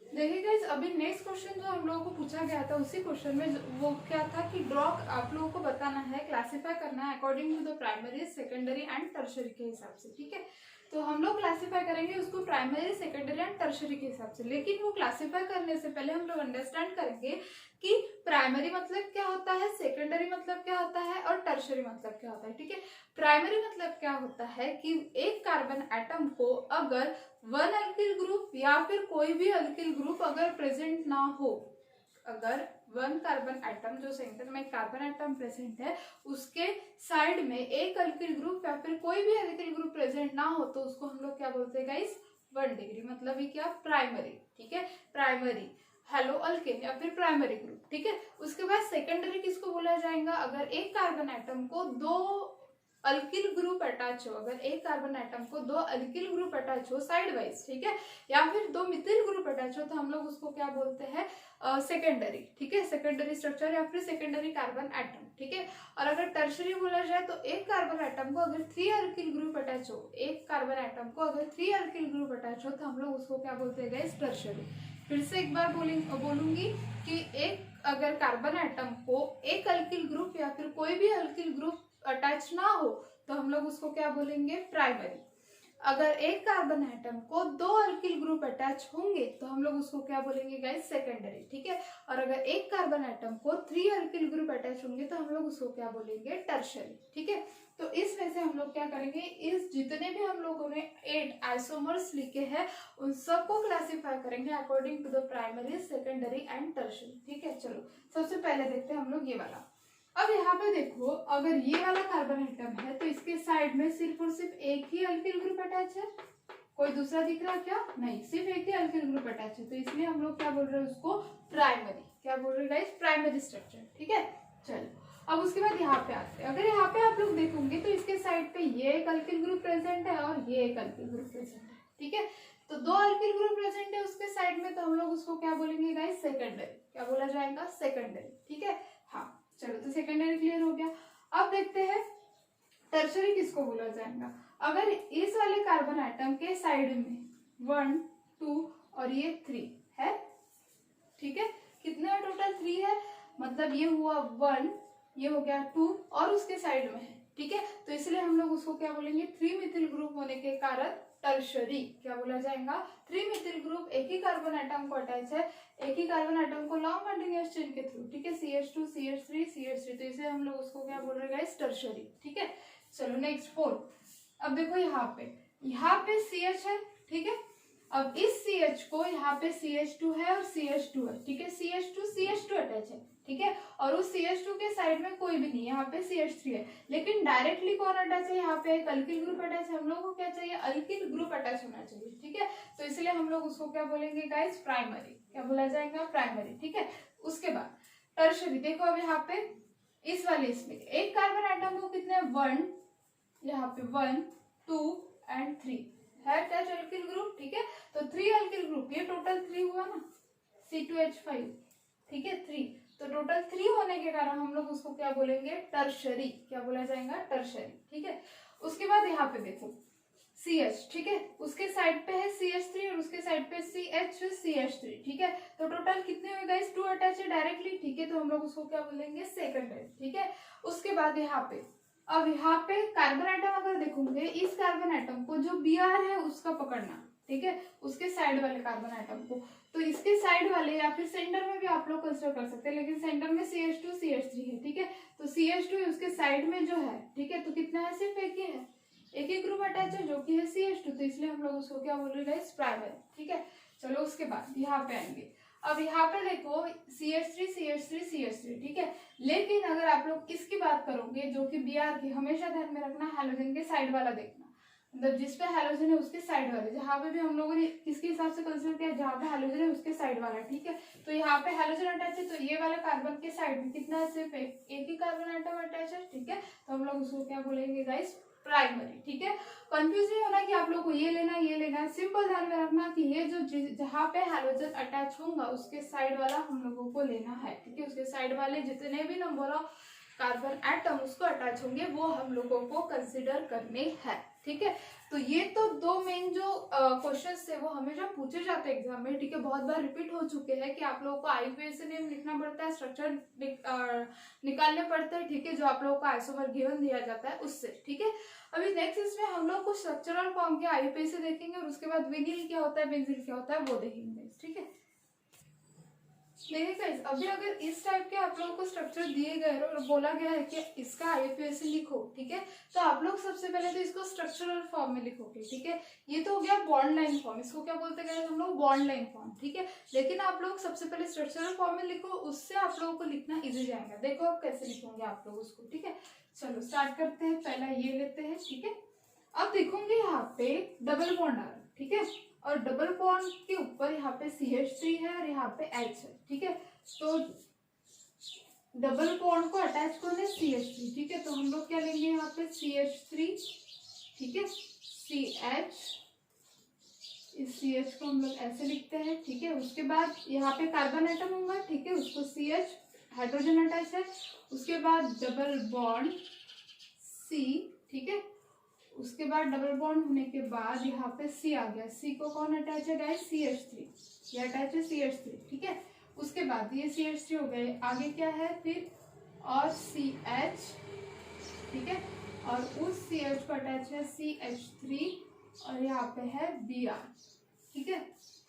देखिए गाइस अभी नेक्स्ट क्वेश्चन जो हम लोगों को पूछा गया था, उसी क्वेश्चन में वो क्या था कि ड्रॉ आप लोगों को बताना है, क्लासिफाई करना है according to the primary secondary and tertiary के हिसाब से। ठीक है, तो हम लोग क्लासिफाई करेंगे उसको प्राइमरी सेकेंडरी एंड टर्शरी के हिसाब से, लेकिन वो क्लासिफाई करने से पहले हम लोग अंडरस्टैंड करेंगे कि प्राइमरी मतलब क्या होता है, सेकेंडरी मतलब क्या होता है और टर्शरी मतलब क्या होता है। ठीक है, प्राइमरी मतलब क्या होता है कि एक कार्बन एटम को अगर 1 अल्किल ग्रुप या फिर कोई भी अल्किल ग्रुप अगर प्रेजेंट ना हो, अगर 1 कार्बन एटम जो सेंटर में कार्बन एटम प्रेजेंट है उसके साइड में एक अल्किल ग्रुप या फिर कोई भी अल्किल ग्रुप प्रेजेंट ना हो, तो उसको हम लोग क्या बोलते हैं गाइस, 1 डिग्री, मतलब ये क्या प्राइमरी। ठीक है, प्राइमरी हेलो अल्केन या फिर प्राइमरी ग्रुप। ठीक है, उसके बाद सेकेंडरी किसको बोला जाएगा, अगर एक कार्बन एटम को 2 अल्किल ग्रुप अटैच हो, अगर एक कार्बन एटम को 2 अल्किल ग्रुप अटैच हो साइड वाइज। ठीक है, या फिर 2 मिथिल ग्रुप अटैच हो, तो हम लोग उसको क्या बोलते हैं, सेकेंडरी। ठीक है, सेकेंडरी स्ट्रक्चर या फिर सेकेंडरी कार्बन एटम। ठीक है, और अगर टर्शरी बोला जाए तो एक कार्बन एटम को अगर 3 अल्किल ग्रुप अटैच हो, एक कार्बन एटम को अगर 3 अल्किल ग्रुप अटैच हो, तो हम लोग उसको क्या बोलते हैं गाइस, टर्शरी। फिर से एक बार बोलूंगी कि एक अगर कार्बन एटम को एक अल्किल ग्रुप या फिर कोई भी अल्किल ग्रुप अटैच ना हो, तो हम लोग उसको क्या बोलेंगे, प्राइमरी। अगर एक कार्बन एटम को 2 अल्किल ग्रुप अटैच होंगे तो हम लोग उसको क्या बोलेंगे गाइस, सेकेंडरी, ठीक है। और अगर एक कार्बन एटम को 3 अल्किल ग्रुप अटैच होंगे तो हम लोग उसको क्या बोलेंगे, टर्शरी, ठीक है। तो इस वजह से हम लोग क्या करेंगे, इस जितने भी हम लोगों ने 8 आइसोमर्स लिखे हैं उन सबको क्लासिफाई करेंगे according to the primary, secondary and tertiary, ठीक है। चलो सबसे पहले देखते हैं हम लोग ये वाला। अब यहाँ पे देखो, अगर ये वाला कार्बन एटम है तो इसके साइड में सिर्फ और सिर्फ एक ही अल्किल ग्रुप अटैच है, कोई दूसरा दिख रहा है क्या, नहीं, सिर्फ एक ही अल्किल ग्रुप अटैच है। तो इसलिए हम लोग क्या बोल रहे हैं उसको, प्राइमरी, क्या बोल रहे हैं गाइस, प्राइमरी स्ट्रक्चर, ठीक है। चलो अब उसके बाद यहाँ पे आते हैं। अगर यहाँ पे आप लोग देखोगे तो इसके साइड पे ये एक अल्किल ग्रुप प्रेजेंट है और ये एक अल्किल ग्रुप प्रेजेंट है, ठीक है। तो 2 अल्किल ग्रुप प्रेजेंट है उसके साइड में, तो हम लोग उसको क्या बोलेंगे गाइस, सेकेंडरी, क्या बोला जाएगा, सेकेंडरी, ठीक है। हाँ चलो, तो सेकेंडरी क्लियर हो गया। अब देखते हैं टर्शरी किसको बोला जाएगा। अगर इस वाले कार्बन एटम के साइड में 1 2 और ये 3 है, ठीक है, कितने टोटल 3 है, मतलब ये हुआ 1, ये हो गया 2 और उसके साइड में है, ठीक है। तो इसलिए हम लोग उसको क्या बोलेंगे, 3 मिथिल ग्रुप होने के कारण टर्शरी, क्या बोला जाएगा, 3 मिथिल ग्रुप, एक ही कार्बन एटम को अटैच है, एक ही कार्बन एटम को लॉन्ग कंटिन्यूअस चेन के थ्रू, ठीक है, CH2 CH3 CH3, तो इसे हम लोग उसको क्या बोल रहे हैं गाइस, टर्शरी, ठीक है। चलो नेक्स्ट 4। अब देखो यहाँ पे CH है, ठीक है। अब इस CH को यहाँ पे CH2 है और CH2 है, ठीक है, CH2 अटैच है, ठीक है। और उस CH2 के साइड में कोई भी नहीं, यहाँ पे CH3 है, लेकिन डायरेक्टली कौन अटैच है, यहाँ पे एक अल्किल ग्रुप अटैच है। हम लोग को क्या चाहिए, अल्किल ग्रुप अटैच होना चाहिए, ठीक है। तो इसलिए हम लोग उसको क्या बोलेंगे गाइस, प्राइमरी, क्या बोला जाएगा, प्राइमरी, ठीक है। उसके बाद टर्शरी, देखो अब यहाँ पे इस वाले इसमें एक कार्बन एटम को कितने, 1, यहाँ पे 1 2 एंड 3 है अटैच अल्किल ग्रुप, ठीक है। तो 3 अल्किल ग्रुप, ये टोटल 3 हुआ ना, C2H5, ठीक है, 3, तो टोटल 3 होने के कारण हम लोग उसको क्या बोलेंगे, टर्शरी, क्या बोला जाएगा, टर्शरी, ठीक है। उसके बाद यहाँ पे देखो CH, ठीक है, उसके साइड पे है CH3 और उसके साइड पे CH3, ठीक है। तो टोटल कितने हुए गाइस, 2 अटैच है डायरेक्टली, ठीक है। तो हम लोग उसको क्या बोलेंगे, सेकेंडरी, ठीक है। उसके बाद यहाँ पे, अब यहाँ पे कार्बन एटम अगर देखोगे, इस कार्बन एटम को जो Br है उसका पकड़ना, ठीक है, उसके साइड वाले कार्बन एटम को, तो इसके साइड वाले या फिर सेंटर में भी आप लोग कंसिडर कर सकते हैं, लेकिन सेंटर में CH2 CH3 है, ठीक है। तो CH2 उसके साइड में जो है, ठीक है, तो कितना है, सिर्फ एक ही है, एक ही ग्रुप अटैच है जो कि है CH2, तो इसलिए हम लोग उसको क्या बोल रहे हैं, प्राइमरी, ठीक है। चलो उसके बाद यहाँ पे आएंगे। अब यहाँ पे देखो CH3, ठीक है। लेकिन अगर आप लोग इसकी बात करोगे, जो कि Br की, हमेशा ध्यान में रखना हैलोजन के साइड वाला देखना, मतलब जिस पे हैलोजन है उसके साइड वाले, जहाँ पे भी हम लोगों ने किसके हिसाब से कंसिडर किया, जहाँ पे हैलोजन है उसके साइड वाला, ठीक है। तो यहाँ पे हैलोजन अटैच है, तो ये वाला कार्बन के साइड में कितना है, सिर्फ एक ही कार्बन एटम अटैच है, ठीक है। तो हम लोग उसको क्या बोलेंगे गाइस, प्राइमरी, ठीक है। कंफ्यूज नहीं होना कि आप लोग को ये लेना है, सिंपल ध्यान में रखना कि ये जो जहाँ पे हैलोजन अटैच होगा उसके साइड वाला हम लोगों को लेना है, ठीक है। उसके साइड वाले जितने भी नंबर ऑफ कार्बन एटम उसको अटैच होंगे वो हम लोगों को कंसिडर करने हैं, ठीक है। तो ये तो 2 मेन जो क्वेश्चंस थे वो हमेशा पूछे जाते हैं एग्जाम में, ठीक है, बहुत बार रिपीट हो चुके हैं कि आप लोगों को IUPAC नेम लिखना पड़ता है, स्ट्रक्चर निकालने पड़ते हैं, ठीक है, जो आप लोगों को आइसोमर गिवन दिया जाता है उससे, ठीक है। अभी नेक्स्ट इसमें हम लोग कुछ स्ट्रक्चरल फॉर्म के IUPAC देखेंगे और उसके बाद विनिल क्या होता है, बेंजील क्या होता है वो देखेंगे, ठीक है। देखिए गाइस, अभी अगर इस टाइप के आप लोगों को स्ट्रक्चर दिए गए और बोला गया है कि इसका IUPAC लिखो, ठीक है, तो आप लोग सबसे पहले तो इसको स्ट्रक्चरल फॉर्म में लिखोगे, ठीक है। ये तो हो गया बॉन्ड लाइन फॉर्म, इसको क्या बोलते हैं हम लोग, बॉन्ड लाइन फॉर्म, ठीक है। लेकिन आप लोग सबसे पहले स्ट्रक्चरल फॉर्म में लिखो, उससे आप लोगों को लिखना इजी जाएगा। देखो आप कैसे लिखोगे आप लोग उसको, ठीक है। चलो स्टार्ट करते हैं, पहला ये लेते हैं, ठीक है। अब देखोगे यहाँ पे डबल बॉन्ड आ रहा है, ठीक है, और डबल बॉन्ड के ऊपर यहाँ पे CH3 है और यहाँ पे H है, ठीक है। तो डबल बॉन्ड को अटैच करने CH3, ठीक है, तो हम लोग क्या लेंगे यहाँ पे CH3, ठीक है, CH, इस CH को हम लोग ऐसे लिखते हैं, ठीक है। उसके बाद यहाँ पे कार्बन एटम होगा, ठीक है, उसको CH, हाइड्रोजन अटैच है, उसके बाद डबल बॉन्ड C, ठीक है। उसके बाद डबल बॉन्ड होने के बाद यहाँ पे C आ गया, C को कौन अटैच है गाइस, CH3, ये अटैच है CH3, ठीक है। उसके बाद ये CH3 हो गए, आगे क्या है फिर, और CH, ठीक है, और उस CH को अटैच है CH3 और यहाँ पे है Br, ठीक है।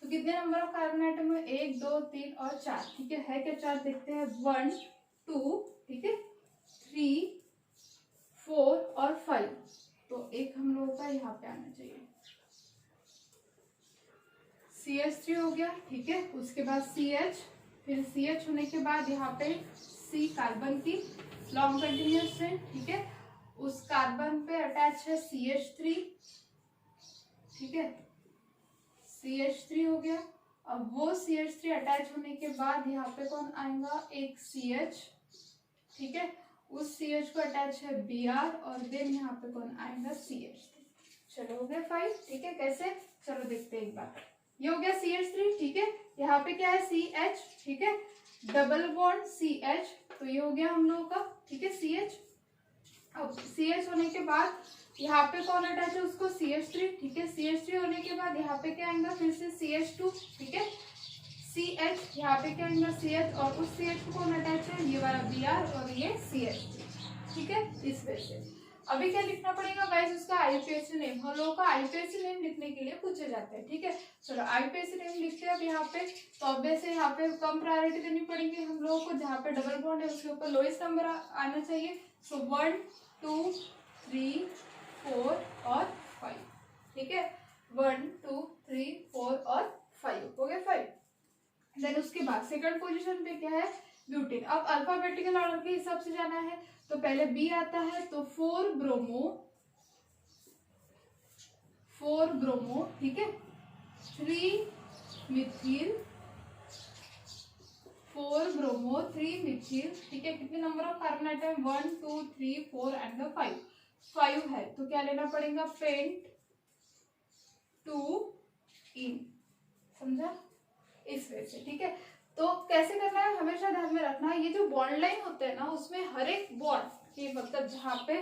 तो कितने नंबर ऑफ कार्बन आइटम है, 1 2 3 और 4, ठीक है क्या 4, देखते हैं 1 2, ठीक है 3 4 और 5, तो एक हम लोगों का यहाँ पे आना चाहिए। CH3 हो गया, ठीक है, उसके बाद CH, फिर CH होने के बाद यहाँ पे C कार्बन की लॉन्ग कंटिन्यूअस चेन, ठीक है, उस कार्बन पे अटैच है CH3, ठीक है CH3 हो गया। अब वो CH3 अटैच होने के बाद यहाँ पे कौन आएगा, एक CH, ठीक है, उस CH को अटैच है Br और देन यहाँ पे कौन आएगा CH3। चलो हो गया 5, ठीक है कैसे, चलो देखते हैं एक बार। ये हो गया CH3, ठीक है, यहाँ पे क्या है CH, ठीक है, डबल बॉन्ड CH, तो ये हो गया हम लोगों का, ठीक है CH। अब CH होने के बाद यहाँ पे कौन अटैच है उसको, CH3, ठीक है, CH3 होने के बाद यहाँ पे क्या आएगा, फिर से CH2, ठीक है, CH, यहाँ पे क्या आएगा CH, और उस CH को कौन अटैच है, ये वाला Br और ये CH, ठीक है, इस वजह से। अभी क्या लिखना पड़ेगा गाइस, उसका IUPAC नेम, हम लोगों का IUPAC नेम लिखने के लिए पूछे जाते हैं, ठीक है। चलो IUPAC नेम लिखते हैं अब यहाँ पे, तो ऑब्वियसली यहाँ पे कम प्रायोरिटी देनी पड़ेगी हम लोगों को, जहाँ पे डबल बॉन्ड है उसके ऊपर लोएस्ट नंबर आना चाहिए। सो 1 2 3 4 और 5, ठीक है 1 2 3 4 और 5 हो गया 5। देन उसके बाद सेकंड पोजीशन पे क्या है, ब्यूटेन। अब अल्फाबेटिकल ऑर्डर के हिसाब से जाना है, तो पहले बी आता है, तो 4 ब्रोमो, ठीक है 3 मिथिल, 4 ब्रोमो 3 मिथिल, ठीक है। कितने number of carbon atom, 1 2 3 4 and 5 है, तो क्या लेना पड़ेगा, पेंट 2 इन, समझा, इस वजह से, ठीक है। तो कैसे करना है, हमेशा ध्यान में रखना है, ये जो बॉन्ड लाइन होते हैं ना, उसमें हर एक बॉन्ड की मतलब जहाँ पे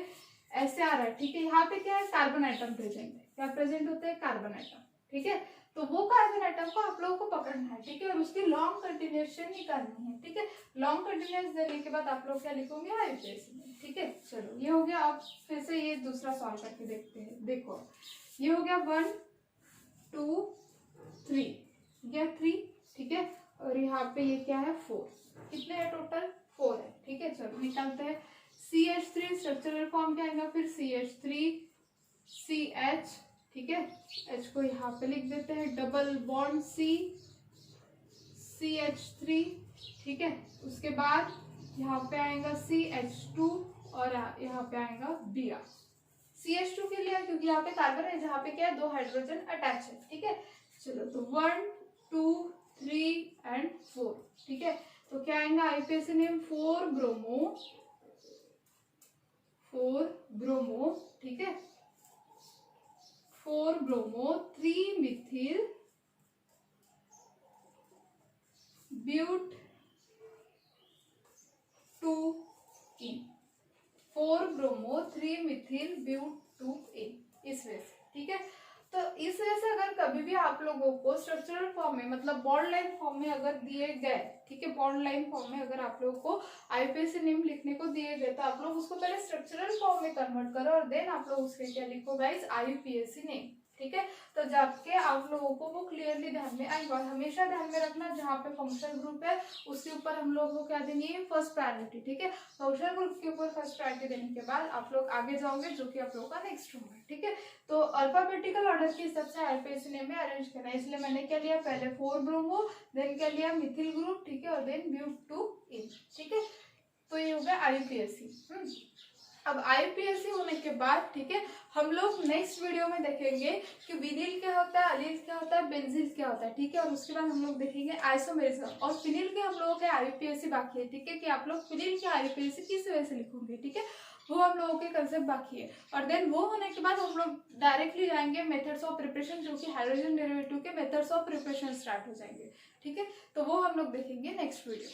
ऐसे आ रहा है, ठीक है, यहाँ पे क्या है, कार्बन आइटम प्रेजेंट है, क्या प्रेजेंट होते हैं, कार्बन आइटम, ठीक है। तो वो कार्बन आइटम को आप लोगों को पकड़ना है, ठीक है, और उसकी लॉन्ग कंटिन्यूएशन निकालनी है, ठीक है। लॉन्ग कंटिन्यूअस देने के बाद आप लोग क्या लिखोगे, IUPAC में, ठीक है। चलो ये हो गया। अब फिर से ये दूसरा सॉल्व करके देखते हैं। देखो ये हो गया 1 2 3, गया 3, ठीक है, और यहाँ पे ये क्या है 4, कितने है टोटल, 4 है, ठीक है। चलो निकालते हैं। CH3 स्ट्रक्चरल फॉर्म क्या आएगा, फिर CH3 CH, ठीक है, H को यहाँ पे लिख देते हैं, डबल बॉन्ड C CH3, ठीक है। उसके बाद यहाँ पे आएगा CH2 और यहाँ पे आएगा Br। CH2 के लिए क्योंकि यहाँ पे कार्बन है, जहाँ पे क्या है 2 हाइड्रोजन अटैच है, ठीक है। चलो तो 1 2 3 एंड 4, ठीक है। तो क्या आएगा, IUPAC नेम 4 ब्रोमो, ठीक है, 4 bromo 3 methyl but 2 ene, 4 bromo 3 methyl but 2 ene, इस वजह से, ठीक है। तो इस वजह से अगर कभी भी आप लोगों को स्ट्रक्चरल फॉर्म में मतलब बॉन्ड लाइन फॉर्म में अगर दिए गए, ठीक है, बॉन्ड लाइन फॉर्म में अगर आप लोगों को IUPAC नेम लिखने को दिए गए, तो आप लोग उसको पहले स्ट्रक्चरल फॉर्म में कन्वर्ट करो और देन आप लोग उसके क्या लिखो गाइस, IUPAC नेम, ठीक है। तो जाके आप लोगों को वो क्लियरली ध्यान में आएगा। और हमेशा ध्यान में रखना, जहाँ पे फंक्शनल ग्रुप है उसके ऊपर हम लोग को क्या देनी है, फर्स्ट प्रायोरिटी, ठीक है। फंक्शनल ग्रुप के ऊपर फर्स्ट प्रायोरिटी देने के बाद आप लोग आगे जाओगे, जो कि आप लोगों का नेक्स्ट होगा, ठीक है। तो अल्फाबेटिकल ऑर्डर के हिसाब से IUPAC नेम में अरेंज करना है, इसलिए मैंने क्या लिया, पहले 4 ब्रोमो, देन क्या लिया मिथिल ग्रुप, ठीक है, और देन ब्यूट 2 इन, ठीक है। तो ये हो गया IUPAC। अब IUPAC होने के बाद, ठीक है, हम लोग नेक्स्ट वीडियो में देखेंगे कि विनिल क्या होता है, अलील क्या होता है, बेंजील क्या होता है, ठीक है। और उसके बाद हम लोग देखेंगे आइसोमेरिज्म और फिनिल के हम लोगों के IUPAC बाकी है, ठीक है, कि आप लोग फिनिल के IUPAC किस वजह से लिखोगे, ठीक है, वो हम लोगों के कंसेप्ट बाकी है। और देन वो होने के बाद हम लोग डायरेक्टली जाएंगे मेथड्स ऑफ प्रिपरेशन, जो कि हाइड्रोजन डेरिवेटिव के मेथड्स ऑफ प्रिपरेशन स्टार्ट हो जाएंगे, ठीक है। तो वो हम लोग देखेंगे नेक्स्ट वीडियो।